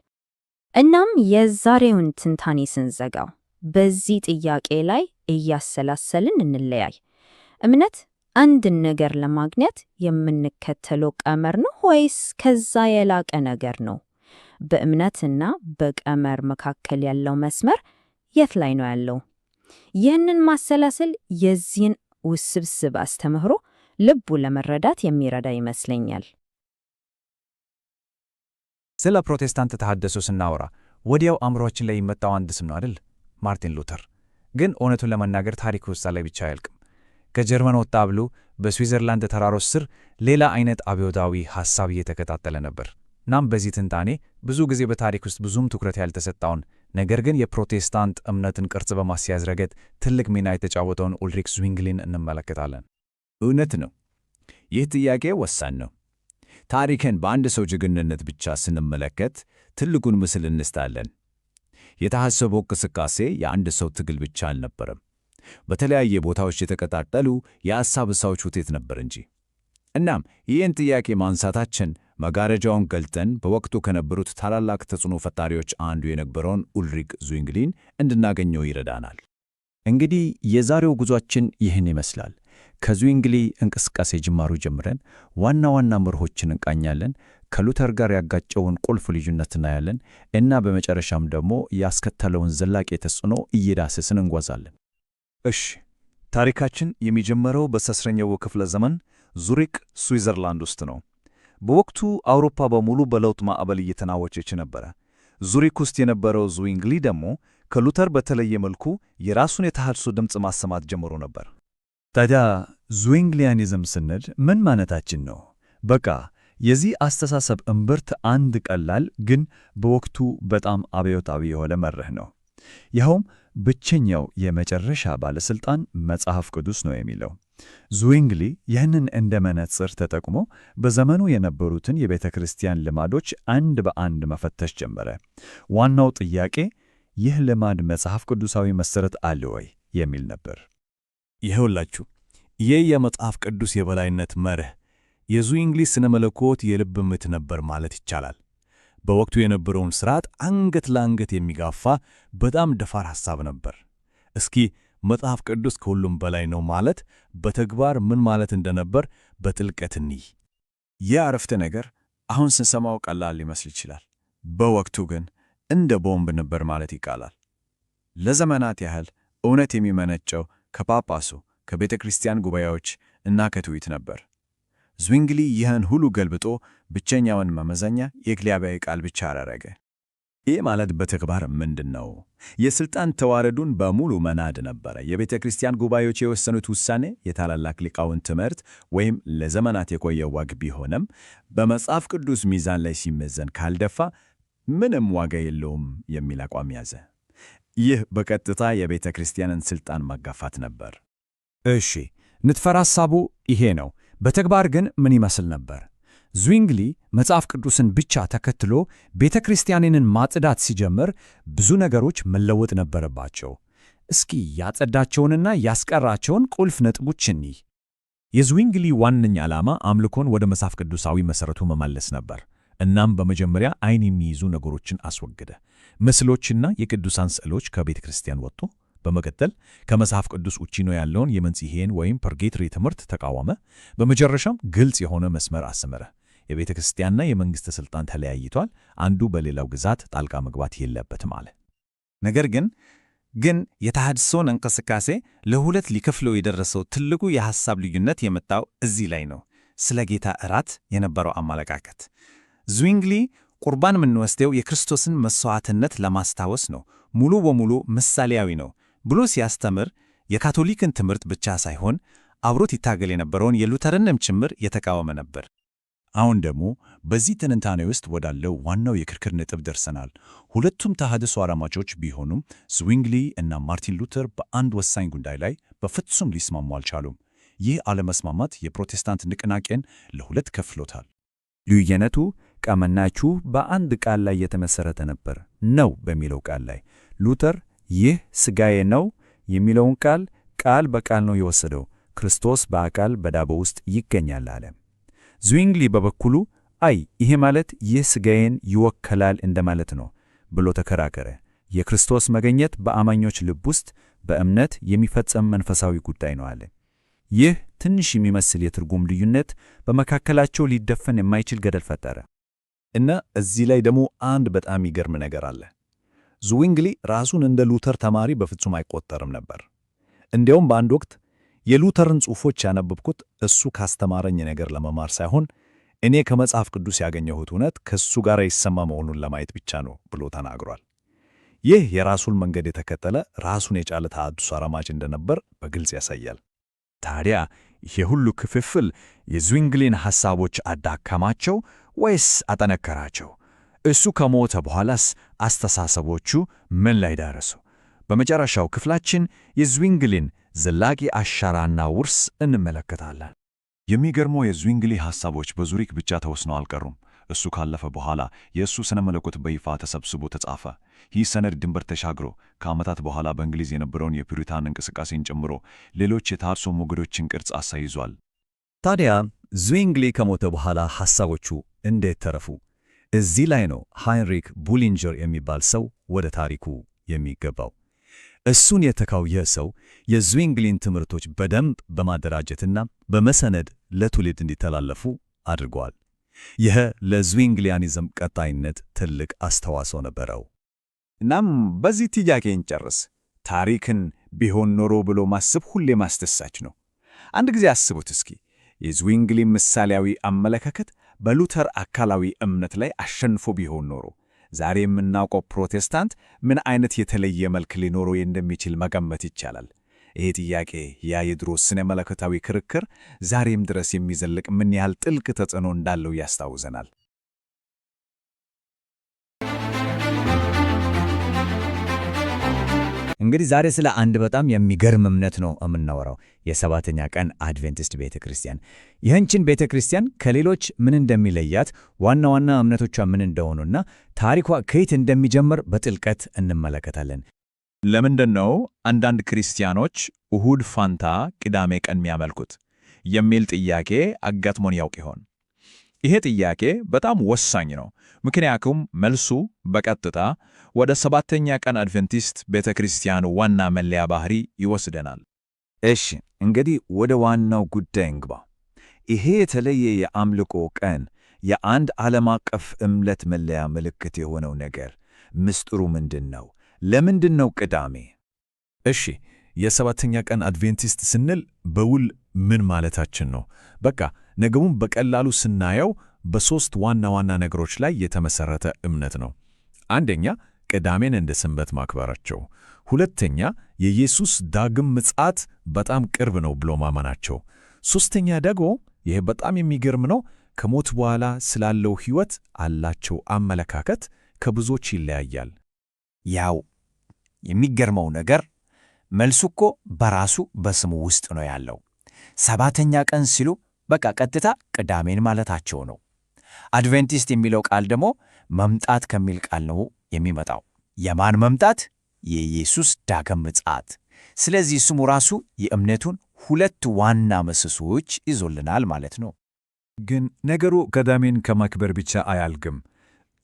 Speaker 1: እናም የዛሬውን ትንታኔ ስንዘጋው በዚህ ጥያቄ ላይ እያሰላሰልን እንለያይ። እምነት አንድን ነገር ለማግኘት የምንከተለው ቀመር ነው ወይስ ከዛ የላቀ ነገር ነው? በእምነትና በቀመር መካከል ያለው መስመር የት ላይ ነው ያለው? ይህንን ማሰላሰል የዚህን ውስብስብ አስተምህሮ ልቡ ለመረዳት የሚረዳ ይመስለኛል።
Speaker 5: ስለ ፕሮቴስታንት ተሐድሶ ስናወራ ወዲያው አእምሮአችን ላይ የመጣው አንድ ስም ነው አይደል? ማርቲን ሉተር። ግን እውነቱን ለመናገር ታሪክ ውስጥ ላይ ብቻ አያልቅም። ከጀርመን ወጣ ብሎ በስዊዘርላንድ ተራሮች ስር ሌላ አይነት አብዮታዊ ሐሳብ እየተከታተለ ነበር። እናም በዚህ ትንታኔ ብዙ ጊዜ በታሪክ ውስጥ ብዙም ትኩረት ያልተሰጠውን ነገር ግን የፕሮቴስታንት እምነትን ቅርጽ በማስያዝ ረገድ ትልቅ ሚና የተጫወተውን ኡልሪክ ዙዊንግሊን እንመለከታለን። እውነት ነው። ይህ ጥያቄ ወሳኝ ነው። ታሪክን በአንድ ሰው ጀግንነት ብቻ ስንመለከት ትልቁን ምስል እንስታለን። የተሐሰበ እንቅስቃሴ የአንድ ሰው ትግል ብቻ አልነበረም። በተለያየ ቦታዎች የተቀጣጠሉ የሐሳብ እሳዎች ውጤት ነበር እንጂ። እናም ይህን ጥያቄ ማንሳታችን መጋረጃውን ገልጠን በወቅቱ ከነበሩት ታላላቅ ተጽዕኖ ፈጣሪዎች አንዱ የነበረውን ኡልሪክ ዙዊንግሊን እንድናገኘው ይረዳናል።
Speaker 6: እንግዲህ የዛሬው ጉዟችን ይህን ይመስላል። ከዙዊንግሊ እንቅስቃሴ ጅማሩ ጀምረን ዋና ዋና መርሆችን እንቃኛለን፣ ከሉተር ጋር ያጋጨውን ቁልፍ ልዩነት እናያለን እና በመጨረሻም ደግሞ ያስከተለውን ዘላቂ ተጽዕኖ እየዳሰስን እንጓዛለን።
Speaker 7: እሺ፣ ታሪካችን የሚጀምረው በ13ኛው ክፍለ ዘመን ዙሪክ ስዊዘርላንድ ውስጥ ነው። በወቅቱ አውሮፓ በሙሉ በለውጥ ማዕበል እየተናወጨች ነበረ። ዙሪክ ውስጥ የነበረው ዙዊንግሊ ደግሞ ከሉተር በተለየ መልኩ የራሱን የተሐድሶ ድምፅ ማሰማት ጀምሮ ነበር።
Speaker 6: ታዲያ ዙዊንግሊያኒዝም ስንል ምን ማለታችን ነው? በቃ የዚህ አስተሳሰብ እምብርት አንድ ቀላል ግን በወቅቱ በጣም አብዮታዊ የሆነ መርህ ነው። ይኸውም ብቸኛው የመጨረሻ ባለሥልጣን መጽሐፍ ቅዱስ ነው የሚለው። ዙዊንግሊ ይህንን እንደ መነጽር ተጠቅሞ በዘመኑ የነበሩትን የቤተ ክርስቲያን ልማዶች አንድ በአንድ መፈተሽ ጀመረ። ዋናው ጥያቄ ይህ ልማድ መጽሐፍ ቅዱሳዊ መሠረት አለ ወይ የሚል ነበር።
Speaker 5: ይኸውላችሁ ይህ የመጽሐፍ ቅዱስ የበላይነት መርህ የዙዊንግሊ ስነ መለኮት የልብ ምት ነበር ማለት ይቻላል። በወቅቱ የነበረውን ሥርዓት አንገት ለአንገት የሚጋፋ በጣም ደፋር ሐሳብ ነበር። እስኪ መጽሐፍ ቅዱስ ከሁሉም በላይ ነው ማለት በተግባር ምን ማለት እንደነበር በጥልቀት እንይ። ይህ አረፍተ ነገር አሁን ስንሰማው ቀላል ሊመስል ይችላል። በወቅቱ ግን እንደ ቦምብ ነበር ማለት ይቃላል። ለዘመናት ያህል እውነት የሚመነጨው ከጳጳሱ፣ ከቤተ ክርስቲያን ጉባኤዎች እና ከትውፊት ነበር። ዙዊንግሊ ይህን ሁሉ ገልብጦ ብቸኛውን መመዘኛ የእግዚአብሔር ቃል ብቻ አደረገ። ይህ ማለት በተግባር ምንድን ነው? የሥልጣን ተዋረዱን በሙሉ መናድ ነበረ። የቤተ ክርስቲያን ጉባኤዎች የወሰኑት ውሳኔ የታላላቅ ሊቃውንት ትምህርት ወይም ለዘመናት የቆየ ወግ ቢሆንም በመጽሐፍ ቅዱስ ሚዛን ላይ ሲመዘን ካልደፋ ምንም ዋጋ የለውም የሚል አቋም ያዘ። ይህ በቀጥታ የቤተ ክርስቲያንን ሥልጣን ማጋፋት ነበር።
Speaker 6: እሺ፣ ንድፈ ሐሳቡ ይሄ ነው። በተግባር ግን ምን ይመስል ነበር? ዙዊንግሊ መጽሐፍ ቅዱስን ብቻ ተከትሎ ቤተ ክርስቲያንን ማጽዳት ሲጀምር ብዙ ነገሮች መለወጥ ነበረባቸው። እስኪ ያጸዳቸውንና ያስቀራቸውን ቁልፍ ነጥቦች እንይ። የዙዊንግሊ ዋነኛ ዓላማ አምልኮን ወደ መጽሐፍ ቅዱሳዊ መሠረቱ መመለስ ነበር። እናም በመጀመሪያ ዓይን የሚይዙ ነገሮችን አስወገደ። ምስሎችና የቅዱሳን ስዕሎች ከቤተ ክርስቲያን ወጡ። በመቀጠል ከመጽሐፍ ቅዱስ ውጪ ነው ያለውን የመንጽሔን ወይም ፐርጌትሪ ትምህርት ተቃወመ። በመጨረሻም ግልጽ የሆነ መስመር አሰመረ። የቤተ ክርስቲያንና የመንግሥት ሥልጣን ተለያይቷል፣ አንዱ በሌላው ግዛት ጣልቃ መግባት የለበትም አለ።
Speaker 5: ነገር ግን የተሐድሶን እንቅስቃሴ ለሁለት ሊከፍለው የደረሰው ትልቁ የሐሳብ ልዩነት የመጣው እዚህ ላይ ነው። ስለ ጌታ እራት የነበረው አመለካከት። ዙዊንግሊ ቁርባን የምንወስደው የክርስቶስን መሥዋዕትነት ለማስታወስ ነው፣ ሙሉ በሙሉ ምሳሌያዊ ነው ብሎ ሲያስተምር የካቶሊክን ትምህርት ብቻ ሳይሆን አብሮት ይታገል የነበረውን የሉተርንም ጭምር የተቃወመ ነበር።
Speaker 6: አሁን ደግሞ በዚህ ትንታኔ ውስጥ ወዳለው ዋናው የክርክር ነጥብ ደርሰናል። ሁለቱም ተሐድሶ አራማጆች ቢሆኑም ዙዊንግሊ እና ማርቲን ሉተር በአንድ ወሳኝ ጉዳይ ላይ በፍጹም ሊስማሙ አልቻሉም። ይህ አለመስማማት የፕሮቴስታንት ንቅናቄን ለሁለት ከፍሎታል። ልዩነቱ ቀመናችሁ በአንድ ቃል ላይ የተመሠረተ ነበር፣ ነው በሚለው ቃል ላይ። ሉተር ይህ ሥጋዬ ነው የሚለውን ቃል በቃል ነው የወሰደው፣ ክርስቶስ በአካል በዳቦ ውስጥ ይገኛል አለ። ዙዊንግሊ በበኩሉ ይሄ ማለት ይህ ሥጋዬን ይወከላል እንደማለት ነው ብሎ ተከራከረ። የክርስቶስ መገኘት በአማኞች ልብ ውስጥ በእምነት የሚፈጸም መንፈሳዊ ጉዳይ ነው አለ። ይህ ትንሽ የሚመስል የትርጉም ልዩነት በመካከላቸው ሊደፈን የማይችል ገደል ፈጠረ።
Speaker 5: እና እዚህ ላይ ደግሞ አንድ በጣም ይገርም ነገር አለ። ዙዊንግሊ ራሱን እንደ ሉተር ተማሪ በፍጹም አይቆጠርም ነበር። እንዲያውም በአንድ ወቅት የሉተርን ጽሑፎች ያነበብኩት እሱ ካስተማረኝ ነገር ለመማር ሳይሆን እኔ ከመጽሐፍ ቅዱስ ያገኘሁት እውነት ከእሱ ጋር ይሰማ መሆኑን ለማየት ብቻ ነው ብሎ ተናግሯል። ይህ የራሱን መንገድ የተከተለ ራሱን የቻለ ተሐድሶ አራማጅ እንደነበር በግልጽ ያሳያል።
Speaker 6: ታዲያ የሁሉ ክፍፍል የዙዊንግሊን ሐሳቦች አዳከማቸው ወይስ አጠነከራቸው? እሱ ከሞተ በኋላስ አስተሳሰቦቹ ምን ላይ ደረሱ? በመጨረሻው ክፍላችን የዙዊንግሊን
Speaker 5: ዘላቂ አሻራና ውርስ እንመለከታለን። የሚገርመው የዝዊንግሊ ሐሳቦች በዙሪክ ብቻ ተወስነው አልቀሩም። እሱ ካለፈ በኋላ የእሱ ስነ መለኮት በይፋ ተሰብስቦ ተጻፈ። ይህ ሰነድ ድንበር ተሻግሮ ከዓመታት በኋላ በእንግሊዝ የነበረውን የፒውሪታን እንቅስቃሴን ጨምሮ ሌሎች የተሃድሶ ሞገዶችን ቅርጽ አሳይዟል።
Speaker 7: ታዲያ ዝዊንግሊ ከሞተ በኋላ ሐሳቦቹ እንዴት ተረፉ? እዚህ ላይ ነው ሃይንሪክ ቡሊንጀር የሚባል ሰው ወደ ታሪኩ የሚገባው። እሱን የተካው ይህ ሰው የዝዊንግሊን ትምህርቶች በደንብ በማደራጀትና በመሰነድ ለትውልድ እንዲተላለፉ አድርጓል። ይህ ለዝዊንግሊያኒዝም ቀጣይነት ትልቅ አስተዋጽኦ ነበረው።
Speaker 6: እናም በዚህ ጥያቄ እንጨርስ። ታሪክን ቢሆን ኖሮ ብሎ ማሰብ ሁሌ ማስደሳች ነው። አንድ ጊዜ አስቡት እስኪ የዝዊንግሊ ምሳሌያዊ አመለካከት በሉተር አካላዊ እምነት ላይ አሸንፎ ቢሆን ኖሮ ዛሬ የምናውቀው ፕሮቴስታንት ምን አይነት የተለየ መልክ ሊኖረው እንደሚችል መገመት ይቻላል። ይህ ጥያቄ ያ የድሮ ስነ መለኮታዊ ክርክር ዛሬም ድረስ የሚዘልቅ ምን ያህል ጥልቅ ተጽዕኖ እንዳለው ያስታውሰናል።
Speaker 7: እንግዲህ ዛሬ ስለ አንድ በጣም የሚገርም እምነት ነው የምናወራው፣ የሰባተኛ ቀን አድቬንቲስት ቤተ ክርስቲያን። ይህችን ቤተ ክርስቲያን ከሌሎች ምን እንደሚለያት፣ ዋና ዋና እምነቶቿ ምን እንደሆኑና ታሪኳ ከየት እንደሚጀምር በጥልቀት እንመለከታለን።
Speaker 6: ለምንድን ነው አንዳንድ ክርስቲያኖች እሁድ ፋንታ ቅዳሜ ቀን የሚያመልኩት የሚል ጥያቄ አጋጥሞን ያውቅ ይሆን? ይሄ ጥያቄ በጣም ወሳኝ ነው፣ ምክንያቱም መልሱ በቀጥታ ወደ ሰባተኛ ቀን አድቬንቲስት ቤተ ክርስቲያን ዋና መለያ ባህሪ ይወስደናል።
Speaker 5: እሺ፣ እንግዲህ ወደ ዋናው ጉዳይ እንግባ። ይሄ የተለየ የአምልኮ ቀን የአንድ ዓለም አቀፍ እምነት መለያ ምልክት የሆነው ነገር ምስጢሩ ምንድን ነው? ለምንድን ነው ቅዳሜ?
Speaker 6: እሺ፣ የሰባተኛ ቀን አድቬንቲስት ስንል በውል ምን ማለታችን ነው? በቃ ነገሩን በቀላሉ ስናየው በሦስት ዋና ዋና ነገሮች ላይ የተመሠረተ እምነት ነው። አንደኛ፣ ቅዳሜን እንደ ሰንበት ማክበራቸው። ሁለተኛ፣ የኢየሱስ ዳግም ምጽአት በጣም ቅርብ ነው ብሎ ማመናቸው። ሦስተኛ ደግሞ ይህ በጣም የሚገርም ነው፣ ከሞት በኋላ ስላለው ሕይወት አላቸው አመለካከት ከብዙዎች ይለያያል።
Speaker 8: ያው የሚገርመው ነገር መልሱ እኮ በራሱ በስሙ ውስጥ ነው ያለው። ሰባተኛ ቀን ሲሉ በቃ ቀጥታ ቅዳሜን ማለታቸው ነው። አድቬንቲስት የሚለው ቃል ደግሞ መምጣት ከሚል ቃል ነው የሚመጣው። የማን መምጣት? የኢየሱስ ዳግም ምጽአት። ስለዚህ ስሙ ራሱ የእምነቱን ሁለት ዋና ምሰሶዎች ይዞልናል ማለት ነው።
Speaker 6: ግን ነገሩ ቅዳሜን ከማክበር ብቻ አያልግም።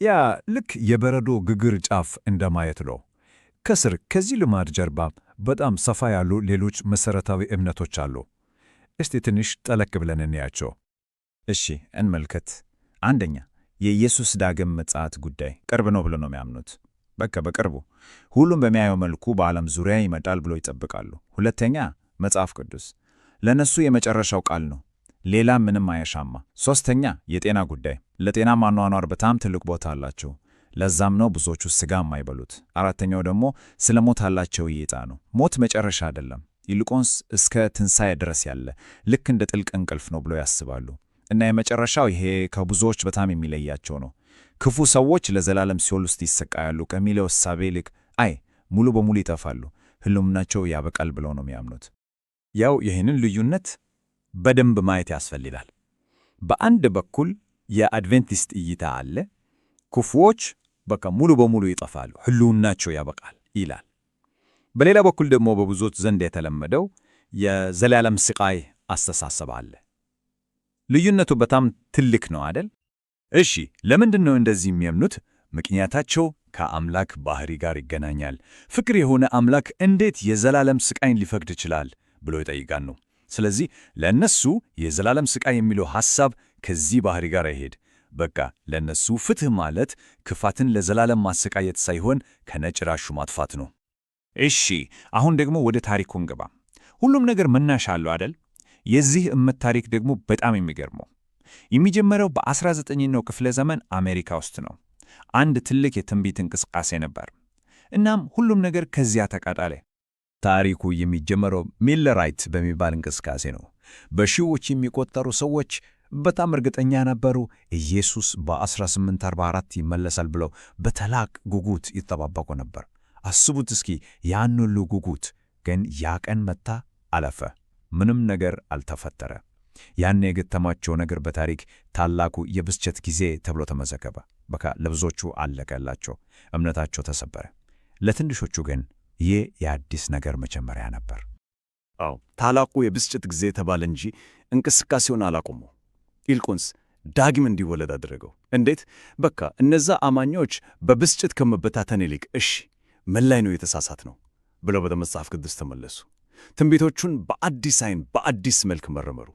Speaker 6: ያ ልክ የበረዶ ግግር ጫፍ እንደማየት ነው። ከስር ከዚህ ልማድ ጀርባ በጣም ሰፋ ያሉ ሌሎች መሠረታዊ እምነቶች አሉ። እስቲ ትንሽ ጠለቅ ብለን እንያቸው።
Speaker 7: እሺ እንመልከት። አንደኛ፣ የኢየሱስ ዳግም ምጽአት ጉዳይ ቅርብ ነው ብሎ ነው የሚያምኑት። በቃ በቅርቡ ሁሉም በሚያየው መልኩ በዓለም ዙሪያ ይመጣል ብሎ ይጠብቃሉ። ሁለተኛ፣ መጽሐፍ ቅዱስ ለነሱ የመጨረሻው ቃል ነው፣ ሌላ ምንም አያሻማ። ሦስተኛ፣ የጤና ጉዳይ ለጤና ማኗኗር በጣም ትልቅ ቦታ አላቸው። ለዛም ነው ብዙዎቹ ሥጋ የማይበሉት። አራተኛው ደግሞ ስለ ሞት አላቸው እይታ ነው። ሞት መጨረሻ አይደለም፣ ይልቁንስ እስከ ትንሣኤ ድረስ ያለ ልክ እንደ ጥልቅ እንቅልፍ ነው ብሎ ያስባሉ። እና የመጨረሻው ይሄ ከብዙዎች በጣም የሚለያቸው ነው። ክፉ ሰዎች ለዘላለም ሲኦል ውስጥ ይሰቃያሉ ከሚለው እሳቤ ይልቅ አይ ሙሉ በሙሉ ይጠፋሉ፣ ህልውናቸው ያበቃል ብለው ነው የሚያምኑት።
Speaker 6: ያው ይህንን ልዩነት በደንብ ማየት ያስፈልጋል። በአንድ በኩል የአድቬንቲስት እይታ አለ፣ ክፉዎች በቃ ሙሉ በሙሉ ይጠፋሉ፣ ህልውናቸው ያበቃል ይላል። በሌላ በኩል ደግሞ በብዙዎች ዘንድ የተለመደው የዘላለም ስቃይ አስተሳሰብ አለ። ልዩነቱ በጣም ትልቅ ነው አይደል? እሺ፣ ለምንድን ነው እንደዚህ የሚያምኑት? ምክንያታቸው ከአምላክ ባህሪ ጋር ይገናኛል። ፍቅር የሆነ አምላክ እንዴት የዘላለም ስቃይን ሊፈቅድ ይችላል ብሎ ይጠይቃሉ። ስለዚህ ለእነሱ የዘላለም ስቃይ የሚለው ሐሳብ ከዚህ ባህሪ ጋር አይሄድ። በቃ ለእነሱ ፍትሕ ማለት ክፋትን ለዘላለም ማሰቃየት ሳይሆን ከነጭራሹ ማጥፋት ነው። እሺ፣ አሁን ደግሞ ወደ ታሪኩ እንገባ። ሁሉም ነገር መነሻ አለው አይደል? የዚህ እምነት ታሪክ ደግሞ በጣም የሚገርመው የሚጀመረው በ19ኛው ክፍለ ዘመን አሜሪካ ውስጥ ነው። አንድ ትልቅ የትንቢት እንቅስቃሴ ነበር። እናም ሁሉም ነገር ከዚያ ተቃጣለ።
Speaker 7: ታሪኩ የሚጀመረው ሚለራይት በሚባል እንቅስቃሴ ነው። በሺዎች የሚቆጠሩ ሰዎች በጣም እርግጠኛ ነበሩ ኢየሱስ በ1844 ይመለሳል ብለው በታላቅ ጉጉት ይጠባበቁ ነበር። አስቡት እስኪ ያን ሁሉ ጉጉት። ግን ያ ቀን መጣ፣
Speaker 6: አለፈ። ምንም ነገር አልተፈጠረ። ያን የገጠማቸው ነገር በታሪክ ታላቁ የብስጭት ጊዜ ተብሎ ተመዘገበ። በቃ ለብዙዎቹ አለቀላቸው፣ እምነታቸው ተሰበረ። ለትንሾቹ ግን ይህ የአዲስ ነገር መጀመሪያ ነበር።
Speaker 5: አዎ ታላቁ የብስጭት ጊዜ ተባለ እንጂ እንቅስቃሴውን አላቆሙ። ይልቁንስ ዳግም እንዲወለድ አደረገው። እንዴት? በቃ እነዛ አማኞች በብስጭት ከመበታተን ይልቅ እሺ ምን ላይ ነው የተሳሳት ነው ብለው ወደ መጽሐፍ ቅዱስ ተመለሱ። ትንቢቶቹን በአዲስ ዓይን በአዲስ መልክ መረመሩ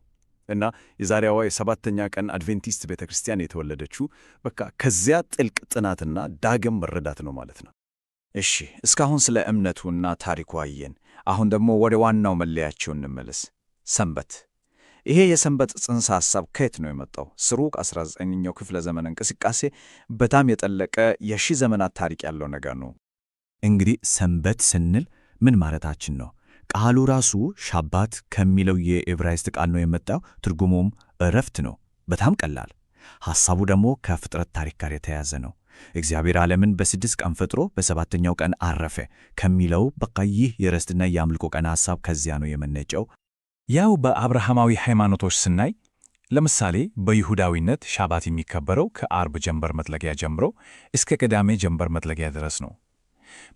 Speaker 5: እና የዛሬዋ የሰባተኛ ቀን አድቬንቲስት ቤተ ክርስቲያን የተወለደችው በቃ ከዚያ ጥልቅ ጥናትና ዳግም መረዳት ነው ማለት ነው።
Speaker 8: እሺ እስካሁን ስለ እምነቱና ታሪኩ አየን። አሁን ደግሞ ወደ ዋናው መለያቸው እንመለስ፣ ሰንበት። ይሄ የሰንበት ጽንሰ ሐሳብ ከየት ነው የመጣው? ስሩ 19ኛው ክፍለ ዘመን እንቅስቃሴ በጣም የጠለቀ የሺህ ዘመናት ታሪክ ያለው ነገር ነው።
Speaker 7: እንግዲህ ሰንበት ስንል ምን ማለታችን ነው? ቃሉ ራሱ ሻባት ከሚለው የዕብራይስጥ ቃል ነው የመጣው። ትርጉሙም እረፍት ነው። በጣም ቀላል። ሐሳቡ ደግሞ ከፍጥረት ታሪክ ጋር የተያያዘ ነው። እግዚአብሔር ዓለምን በ6 ቀን ፈጥሮ በሰባተኛው ቀን አረፈ ከሚለው በቃ ይህ የረፍትና የአምልኮ ቀን ሐሳብ ከዚያ ነው የመነጨው።
Speaker 5: ያው በአብርሃማዊ ሃይማኖቶች ስናይ ለምሳሌ በይሁዳዊነት ሻባት የሚከበረው ከአርብ ጀንበር መጥለቂያ ጀምሮ እስከ ቅዳሜ ጀንበር መጥለቂያ ድረስ ነው።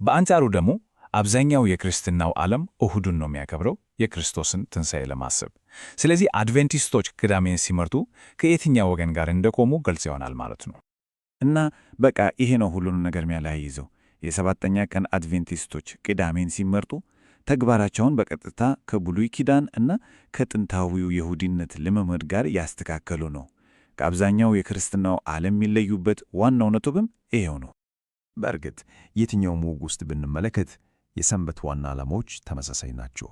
Speaker 5: በአንጻሩ ደግሞ አብዛኛው የክርስትናው ዓለም እሁዱን ነው የሚያከብረው የክርስቶስን ትንሣኤ ለማሰብ። ስለዚህ አድቬንቲስቶች ቅዳሜን ሲመርጡ ከየትኛው ወገን ጋር እንደቆሙ ግልጽ ይሆናል ማለት ነው።
Speaker 6: እና በቃ ይሄ ነው ሁሉንም ነገር የሚያለያይዘው። የሰባተኛ ቀን አድቬንቲስቶች ቅዳሜን ሲመርጡ ተግባራቸውን በቀጥታ ከብሉይ ኪዳን እና ከጥንታዊው የይሁዲነት ልምምድ ጋር ያስተካከሉ ነው። ከአብዛኛው የክርስትናው ዓለም የሚለዩበት ዋናው ነጥብም ይሄው ነው።
Speaker 5: በእርግጥ የትኛውም ወግ ውስጥ ብንመለከት የሰንበት ዋና ዓላማዎች ተመሳሳይ ናቸው።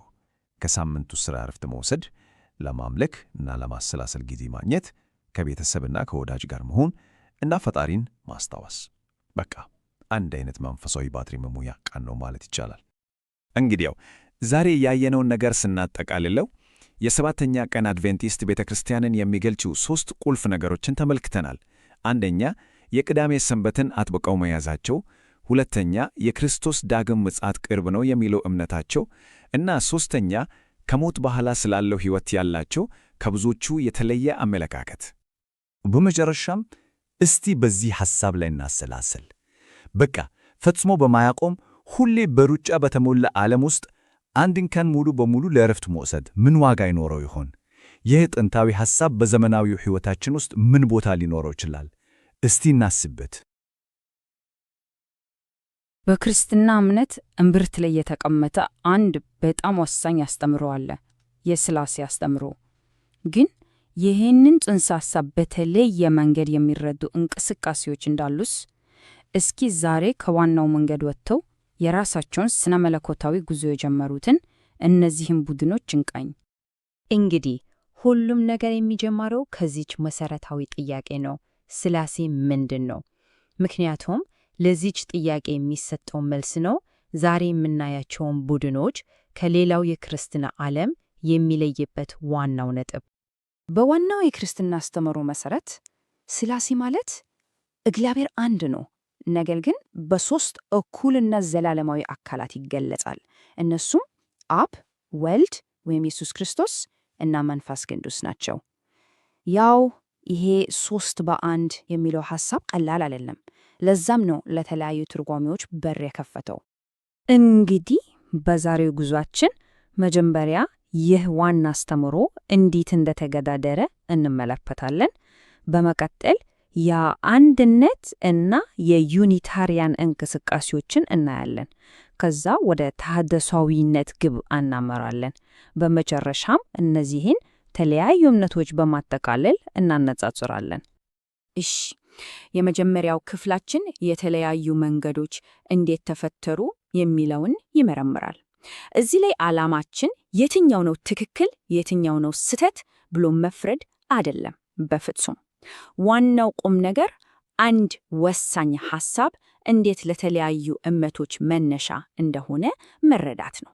Speaker 5: ከሳምንቱ ሥራ ዕረፍት መውሰድ፣ ለማምለክ እና ለማሰላሰል ጊዜ ማግኘት፣ ከቤተሰብና ከወዳጅ ጋር መሆን እና ፈጣሪን ማስታወስ። በቃ አንድ አይነት መንፈሳዊ ባትሪ መሙያ ቀን ነው ማለት ይቻላል።
Speaker 6: እንግዲያው ዛሬ ያየነውን ነገር ስናጠቃልለው የሰባተኛ ቀን አድቬንቲስት ቤተ ክርስቲያንን የሚገልጹ 3 ቁልፍ ነገሮችን ተመልክተናል። አንደኛ፣ የቅዳሜ ሰንበትን አጥብቀው መያዛቸው፣ ሁለተኛ፣ የክርስቶስ ዳግም ምጽአት ቅርብ ነው የሚለው እምነታቸው እና ሦስተኛ፣ ከሞት በኋላ ስላለው ሕይወት ያላቸው ከብዙዎቹ የተለየ አመለካከት።
Speaker 5: በመጨረሻም እስቲ በዚህ ሐሳብ ላይ እናሰላሰል። በቃ ፈጽሞ በማያቆም ሁሌ በሩጫ በተሞላ ዓለም ውስጥ አንድን ቀን ሙሉ በሙሉ ለዕረፍት መውሰድ ምን ዋጋ ይኖረው ይሆን? ይህ ጥንታዊ ሐሳብ በዘመናዊው ሕይወታችን ውስጥ ምን ቦታ ሊኖረው ይችላል? እስቲ እናስበት።
Speaker 2: በክርስትና እምነት እምብርት ላይ የተቀመጠ አንድ በጣም ወሳኝ አስተምሮ አለ፣ የሥላሴ አስተምሮ። ግን ይህንን ጽንሰ ሐሳብ በተለየ መንገድ የሚረዱ እንቅስቃሴዎች እንዳሉስ? እስኪ ዛሬ ከዋናው መንገድ ወጥተው የራሳቸውን ስነ መለኮታዊ ጉዞ የጀመሩትን እነዚህም ቡድኖች እንቃኝ።
Speaker 4: እንግዲህ ሁሉም ነገር የሚጀምረው ከዚች መሰረታዊ ጥያቄ ነው። ሥላሴ ምንድን ነው? ምክንያቱም ለዚች ጥያቄ የሚሰጠው መልስ ነው ዛሬ የምናያቸውን ቡድኖች ከሌላው የክርስትና ዓለም የሚለይበት ዋናው ነጥብ።
Speaker 2: በዋናው የክርስትና አስተምሮ መሰረት ሥላሴ ማለት እግዚአብሔር አንድ ነው፣ ነገር ግን በ3 እኩልና ዘላለማዊ አካላት ይገለጻል። እነሱም አብ፣ ወልድ ወይም ኢየሱስ ክርስቶስ እና መንፈስ ቅዱስ ናቸው። ያው ይሄ 3 በአንድ የሚለው ሐሳብ ቀላል አይደለም። ለዛም ነው ለተለያዩ ትርጓሜዎች በር የከፈተው። እንግዲህ በዛሬው ጉዟችን መጀመሪያ ይህ ዋና አስተምሮ እንዴት እንደተገዳደረ እንመለከታለን። በመቀጠል የአንድነት እና የዩኒታሪያን እንቅስቃሴዎችን እናያለን። ከዛ ወደ ተሐድሶዊነት ግብ እናመራለን። በመጨረሻም እነዚህን ተለያዩ እምነቶች በማጠቃለል እናነጻጽራለን። እሺ፣ የመጀመሪያው ክፍላችን የተለያዩ መንገዶች እንዴት ተፈጠሩ የሚለውን ይመረምራል። እዚህ ላይ ዓላማችን የትኛው ነው ትክክል፣ የትኛው ነው ስህተት ብሎ መፍረድ አይደለም፣ በፍጹም። ዋናው ቁም ነገር አንድ ወሳኝ ሐሳብ እንዴት ለተለያዩ እምነቶች መነሻ እንደሆነ መረዳት ነው።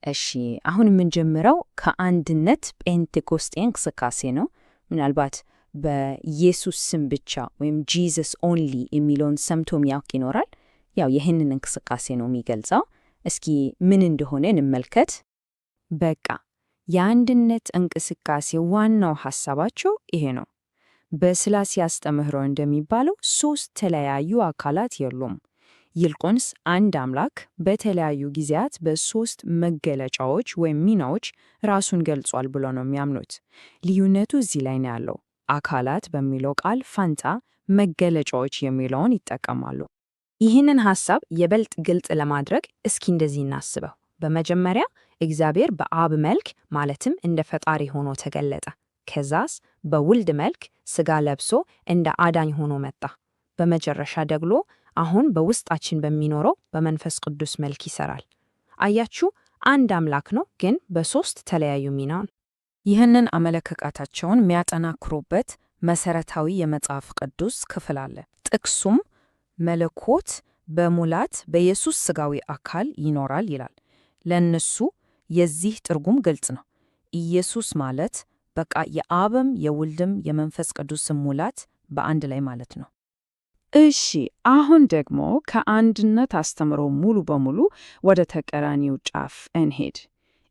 Speaker 1: እሺ፣ አሁን የምንጀምረው ከአንድነት ጴንጤቆስጤ እንቅስቃሴ ነው። ምናልባት በኢየሱስ ስም ብቻ ወይም ጂዘስ ኦንሊ የሚለውን ሰምቶ የሚያውቅ ይኖራል። ያው ይህንን እንቅስቃሴ ነው የሚገልጸው። እስኪ ምን እንደሆነ እንመልከት።
Speaker 2: በቃ የአንድነት እንቅስቃሴ ዋናው ሐሳባቸው ይሄ ነው። በሥላሴ አስተምህሮ እንደሚባለው ሦስት ተለያዩ አካላት የሉም። ይልቁንስ አንድ አምላክ በተለያዩ ጊዜያት በሦስት መገለጫዎች ወይም ሚናዎች ራሱን ገልጿል ብሎ ነው የሚያምኑት። ልዩነቱ እዚህ ላይ ነው ያለው። አካላት በሚለው ቃል ፋንታ መገለጫዎች የሚለውን ይጠቀማሉ። ይህንን ሐሳብ የበልጥ ግልጽ ለማድረግ እስኪ እንደዚህ እናስበው። በመጀመሪያ እግዚአብሔር በአብ መልክ ማለትም እንደ ፈጣሪ ሆኖ ተገለጠ። ከዛስ በውልድ መልክ ሥጋ ለብሶ እንደ አዳኝ ሆኖ መጣ። በመጨረሻ ደግሞ አሁን በውስጣችን በሚኖረው በመንፈስ ቅዱስ መልክ ይሰራል። አያችሁ፣ አንድ አምላክ ነው፣ ግን በሦስት ተለያዩ ሚና ነው።
Speaker 3: ይህንን አመለካከታቸውን የሚያጠናክሩበት መሠረታዊ የመጽሐፍ ቅዱስ ክፍል አለ። ጥቅሱም መለኮት በሙላት በኢየሱስ ሥጋዊ አካል ይኖራል ይላል። ለእነሱ የዚህ ትርጉም ግልጽ ነው። ኢየሱስ ማለት በቃ የአብም የውልድም የመንፈስ ቅዱስም ሙላት በአንድ ላይ ማለት ነው።
Speaker 2: እሺ፣ አሁን ደግሞ ከአንድነት አስተምሮ ሙሉ በሙሉ ወደ ተቃራኒው ጫፍ እንሄድ።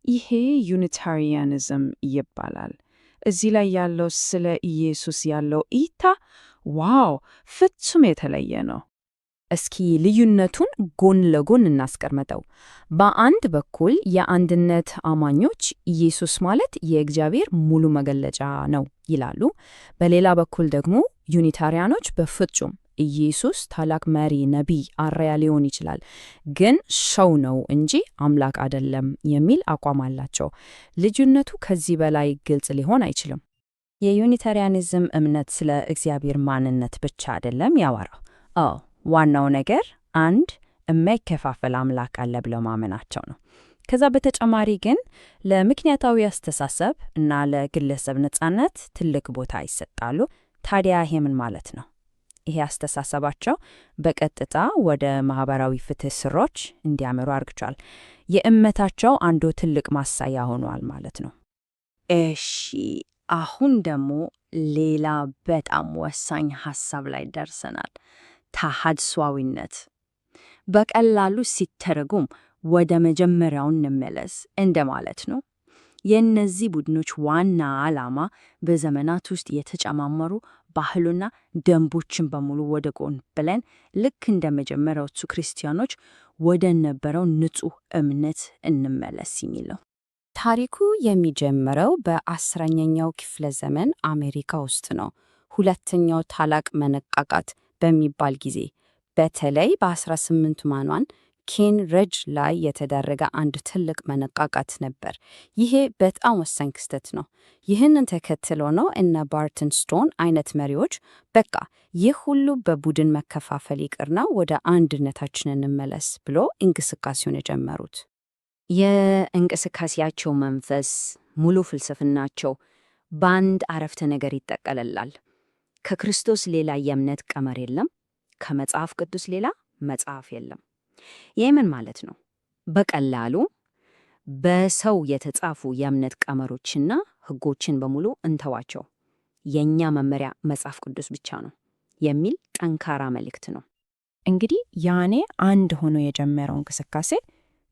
Speaker 2: ይሄ ዩኒታሪያኒዝም ይባላል። እዚህ ላይ ያለው ስለ ኢየሱስ ያለው እይታ ዋው፣ ፍጹም የተለየ ነው። እስኪ ልዩነቱን ጎን ለጎን እናስቀምጠው። በአንድ በኩል የአንድነት አማኞች ኢየሱስ ማለት የእግዚአብሔር ሙሉ መገለጫ ነው ይላሉ። በሌላ በኩል ደግሞ ዩኒታሪያኖች በፍጹም ኢየሱስ ታላቅ መሪ፣ ነቢይ፣ አርአያ ሊሆን ይችላል፣ ግን ሰው ነው እንጂ አምላክ አይደለም የሚል አቋም አላቸው። ልዩነቱ ከዚህ በላይ ግልጽ ሊሆን አይችልም። የዩኒታሪያኒዝም እምነት ስለ እግዚአብሔር ማንነት ብቻ አይደለም ያወራው። ዋናው ነገር አንድ የማይከፋፈል አምላክ አለ ብለው ማመናቸው ነው። ከዛ በተጨማሪ ግን ለምክንያታዊ አስተሳሰብ እና ለግለሰብ ነጻነት ትልቅ ቦታ ይሰጣሉ። ታዲያ ይሄ ምን ማለት ነው? ይሄ አስተሳሰባቸው በቀጥታ ወደ ማህበራዊ ፍትህ ስሮች እንዲያመሩ አድርጓል። የእምነታቸው አንዱ ትልቅ ማሳያ ሆኗል ማለት ነው።
Speaker 4: እሺ፣ አሁን ደግሞ ሌላ በጣም ወሳኝ ሐሳብ ላይ ደርሰናል። ተሐድሷዊነት። በቀላሉ ሲተረጉም ወደ መጀመሪያው እንመለስ እንደማለት ነው። የእነዚህ ቡድኖች ዋና ዓላማ በዘመናት ውስጥ የተጨማመሩ ባህሉና ደንቦችን በሙሉ ወደ ጎን ብለን ልክ እንደ መጀመሪያዎቹ ክርስቲያኖች ወደ ነበረው ንጹሕ እምነት እንመለስ የሚለው።
Speaker 1: ታሪኩ የሚጀምረው በ10ኛው ክፍለ ዘመን አሜሪካ ውስጥ ነው። ሁለተኛው ታላቅ መነቃቃት በሚባል ጊዜ በተለይ በ18 ማኗን ኬን ረጅ ላይ የተደረገ አንድ ትልቅ መነቃቃት ነበር። ይሄ በጣም ወሳኝ ክስተት ነው። ይህንን ተከትሎ ነው እነ ባርተን ስቶን አይነት መሪዎች በቃ ይህ ሁሉ በቡድን መከፋፈል ይቅርና ወደ አንድነታችን እንመለስ ብሎ እንቅስቃሴውን የጀመሩት።
Speaker 4: የእንቅስቃሴያቸው መንፈስ፣ ሙሉ ፍልስፍናቸው በአንድ አረፍተ ነገር ይጠቀልላል። ከክርስቶስ ሌላ የእምነት ቀመር የለም፣ ከመጽሐፍ ቅዱስ ሌላ መጽሐፍ የለም። ይህ ምን ማለት ነው? በቀላሉ በሰው የተጻፉ የእምነት ቀመሮችና ሕጎችን በሙሉ እንተዋቸው፣ የእኛ መመሪያ መጽሐፍ ቅዱስ ብቻ ነው የሚል ጠንካራ መልእክት ነው።
Speaker 3: እንግዲህ ያኔ አንድ ሆኖ የጀመረው እንቅስቃሴ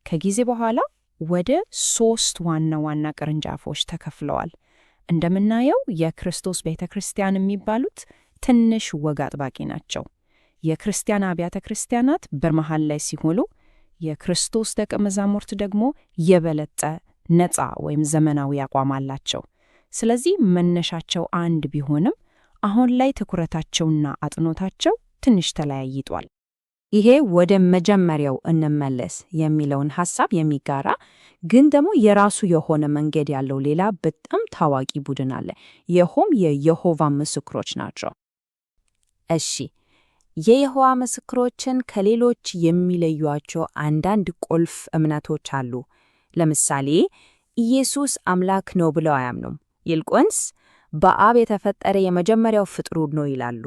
Speaker 3: ከጊዜ በኋላ ወደ 3 ዋና ዋና ቅርንጫፎች ተከፍለዋል። እንደምናየው የክርስቶስ ቤተ ክርስቲያን የሚባሉት ትንሽ ወግ አጥባቂ ናቸው። የክርስቲያን አብያተ ክርስቲያናት በመሃል ላይ ሲሆኑ፣ የክርስቶስ ደቀ መዛሙርት ደግሞ የበለጠ ነፃ ወይም ዘመናዊ አቋም አላቸው። ስለዚህ መነሻቸው አንድ ቢሆንም አሁን ላይ ትኩረታቸውና አጥኖታቸው ትንሽ ተለያይቷል።
Speaker 1: ይሄ ወደ መጀመሪያው እንመለስ የሚለውን ሐሳብ የሚጋራ ግን ደግሞ የራሱ የሆነ መንገድ ያለው ሌላ በጣም ታዋቂ ቡድን አለ። ይኸውም የየሆቫ ምስክሮች ናቸው። እሺ፣ የየሆዋ ምስክሮችን ከሌሎች የሚለዩቸው አንዳንድ ቁልፍ እምነቶች አሉ። ለምሳሌ ኢየሱስ አምላክ ነው ብለው አያምኑም። ይልቁንስ በአብ የተፈጠረ የመጀመሪያው ፍጡር ነው ይላሉ።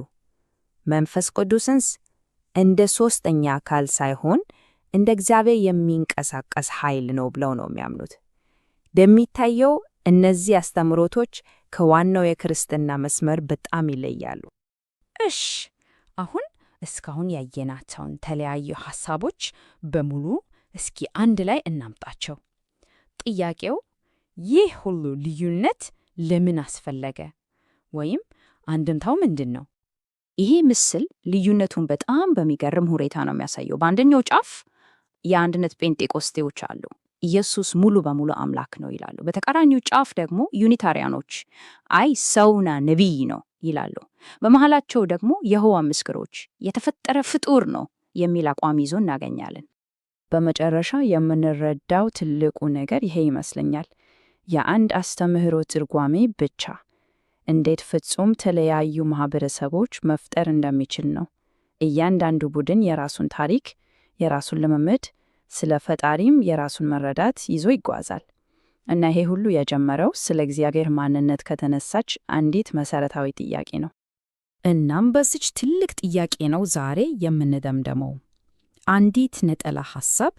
Speaker 1: መንፈስ ቅዱስንስ እንደ ሦስተኛ አካል ሳይሆን እንደ እግዚአብሔር የሚንቀሳቀስ ኃይል ነው ብለው ነው የሚያምኑት። እንደሚታየው እነዚህ አስተምህሮቶች ከዋናው የክርስትና መስመር በጣም ይለያሉ። እሽ፣ አሁን እስካሁን ያየናቸውን ተለያዩ ሐሳቦች በሙሉ እስኪ አንድ ላይ እናምጣቸው። ጥያቄው ይህ ሁሉ ልዩነት ለምን አስፈለገ? ወይም አንድምታው ምንድን ነው?
Speaker 2: ይሄ ምስል ልዩነቱን በጣም በሚገርም ሁኔታ ነው የሚያሳየው። በአንደኛው ጫፍ የአንድነት ጴንጤቆስቴዎች አሉ። ኢየሱስ ሙሉ በሙሉ አምላክ ነው ይላሉ። በተቃራኒው ጫፍ ደግሞ ዩኒታሪያኖች አይ ሰውና ነቢይ ነው ይላሉ። በመሃላቸው ደግሞ የሆዋ ምስክሮች የተፈጠረ ፍጡር ነው የሚል አቋም ይዞ እናገኛለን።
Speaker 3: በመጨረሻ የምንረዳው ትልቁ ነገር ይሄ ይመስለኛል። የአንድ አስተምህሮ ትርጓሜ ብቻ እንዴት ፍጹም ተለያዩ ማህበረሰቦች መፍጠር እንደሚችል ነው። እያንዳንዱ ቡድን የራሱን ታሪክ፣ የራሱን ልምምድ፣ ስለ ፈጣሪም የራሱን መረዳት ይዞ ይጓዛል። እና ይሄ ሁሉ የጀመረው ስለ እግዚአብሔር ማንነት ከተነሳች አንዲት መሰረታዊ ጥያቄ ነው።
Speaker 1: እናም በዚች ትልቅ ጥያቄ ነው ዛሬ የምንደምደመው። አንዲት ነጠላ ሐሳብ፣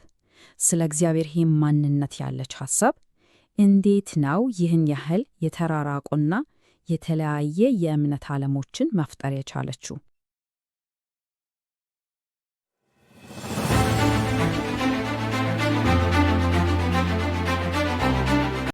Speaker 1: ስለ እግዚአብሔር ማንነት ያለች ሐሳብ እንዴት ነው ይህን ያህል የተራራቁና የተለያየ የእምነት ዓለሞችን መፍጠር የቻለችው?